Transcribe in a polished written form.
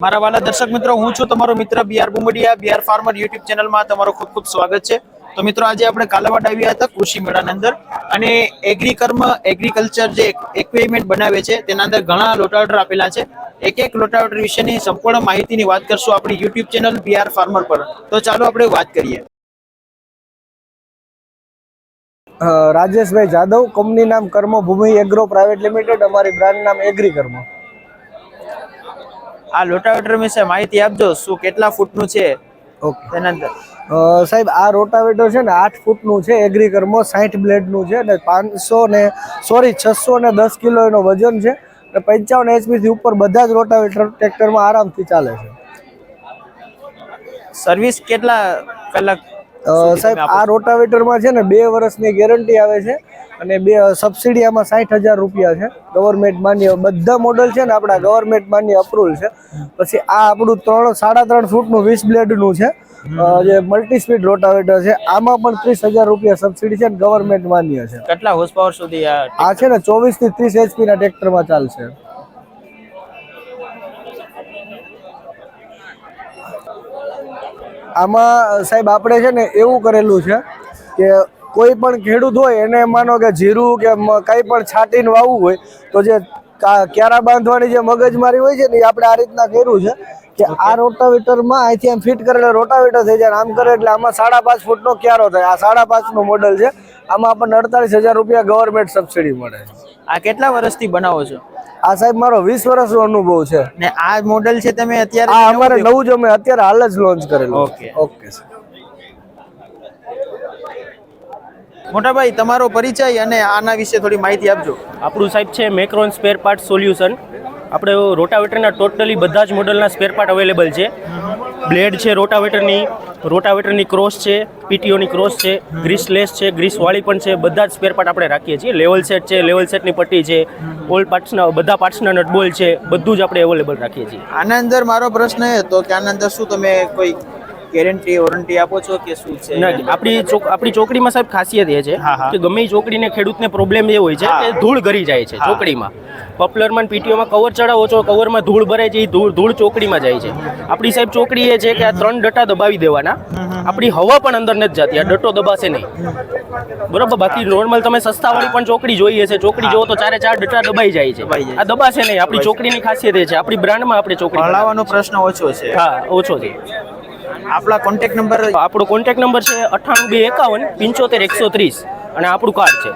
મારા વાલા દર્શક મિત્રો, હું છું તમારો મિત્ર BR Bumdiya. BR farmer YouTube ચેનલમાં તમારું ખૂબ ખૂબ સ્વાગત છે. તો મિત્રો, આજે આપણે કાલાવાડ આવ્યા હતા કૃષિ મેળાની અંદર, અને એગ્રીકલ્ચર જે ઇક્વિપમેન્ટ બનાવે છે તેના અંદર ઘણા લોટાવેટર આપેલા છે. એક લોટાવેટર વિશેની સંપૂર્ણ માહિતીની વાત કરશું આપણી યુટ્યુબ ચેનલ બીઆર ફાર્મર પર. તો ચાલો આપણે વાત કરીએ. રાજેશભાઈ જાદવ, કંપની નામ કર્મભૂમિ એગ્રો પ્રાઇવેટ લિમિટેડ, અમારી બ્રાન્ડ નામ એગ્રી કર્મ. આ લોટાવેટર વિશે માહિતી આપજો, શું કેટલા ફૂટનું છે ઓકે તેના અંદર? સાહેબ, આ રોટાવેટર છે ને 8 ફૂટનું છે, એગ્રી કર્મ 60 બ્લેડનું છે ને 610 કિલો એનો વજન છે અને 55 HP થી ઉપર બધા જ રોટાવેટર ટ્રેક્ટરમાં આરામથી ચાલે છે. સર્વિસ કેટલા કલાક? સાહેબ, આ રોટાવેટરમાં છે ને 2 વર્ષની ગેરંટી આવે છે અને સબસિડી આમાં 60,000 રૂપિયા છે. ગવર્મેન્ટ માન્ય બધા મોડલ છે ને આપણા ગવર્મેન્ટ માન્ય અપ્રુવલ છે. પછી આ આપણું 3.5 ફૂટનું 20 બ્લેડનું છે, જે મલ્ટી સ્પીડ રોટાવેટર છે. આમાં પણ 30,000 રૂપિયા સબસિડી છે અને ગવર્મેન્ટ માન્ય છે. કેટલા હોર્સ પાવર સુધી આ છે ને 24 થી 30 HP ના ટ્રેક્ટરમાં ચાલશે. આમાં સાહેબ આપણે છે ને એવું કરેલું છે કે કોઈ પણ ખેડૂત હોય એને માનો કે જીરું કે કંઈ પણ છાંટીને વાવવું હોય તો જે ક્યારા બાંધવાની જે મગજમારી હોય છે ને એ આપણે આ રીતના કર્યું છે કે આ રોટાવેટરમાં અહીંથી આમ ફિટ કરેલા રોટાવેટર થઈ જાય. આમ કરે એટલે આમાં 5.5 ફૂટનો ક્યારો થાય. આ 5.5 નું મોડલ છે. આમાં આપણને 48,000 રૂપિયા ગવર્મેન્ટ સબસિડી મળે. આ કેટલા વર્ષથી બનાવો છો? આ સાહેબ મારો 20 વર્ષનો અનુભવ છે. ને આ મોડેલ છે તમે અત્યારે? આ અમારે નવું જ અમે અત્યારે હાલ જ લોન્ચ કરેલું. Okay okay sir. મોટાભાઈ, તમારો પરિચય અને આના વિશે થોડી માહિતી આપજો. આપણું સાહેબ છે મેક્રોન સ્પેર પાર્ટ સોલ્યુશન. આપણે રોટાવેટરના ટોટલી બધા જ મોડલના સ્પેર પાર્ટ અવેલેબલ છે. બ્લેડ છે રોટાવેટરની ક્રોસ છે, પીટીઓની ક્રોસ છે, ગ્રીસલેસ છે, ગ્રીસવાળી પણ છે. બધા જ સ્પેર પાર્ટ આપણે રાખીએ છીએ. લેવલ સેટ છે, લેવલ સેટની પટ્ટી છે, ઓલ પાર્ટ્સના બધા પાર્ટ્સના નટબોલ છે, બધું જ આપણે અવેલેબલ રાખીએ છીએ. આના અંદર મારો પ્રશ્ન એ હતો કે આના અંદર શું તમે કોઈ ગેરંટી વોરંટી આપો છો કે શું છે? આપણી ચોકડીમાં સાહેબ ખાસિયત એ છે કે ગમે એ ચોકડીને ખેડૂતને પ્રોબ્લેમ એ હોય છે કે ધૂળ ગરી જાય છે ચોકડીમાં. પોપ્યુલરમાં પીટીઓમાં કવર ચડાવો છો, કવરમાં ધૂળ ભરાય છે, એ ધૂળ ચોકડીમાં જાય છે. આપણી સાહેબ ચોકડી એ છે કે આ 3 ડટા દબાવી દેવાના, આપણી હવા પણ અંદર નથી જતી, આ ડટો દબાશે નહીં, બરોબર? બાકી નોર્મલ તમે સસ્તાવાળી પણ ચોકડી જોઈએ છે, ચોકડી જોવો તો 4 ડટા દબાઈ જાય છે, આ દબાશે નહીં. આપણી ચોકડીની ખાસિયત એ છે. આપણી બ્રાન્ડમાં આપણે ચોકડી હલાવવાનો પ્રશ્ન ઓછો છે. હા, ઓછો છે. આપણો કોન્ટેક્ટ નંબર છે 98 251 75 130 અને આપણું કાર્ડ છે.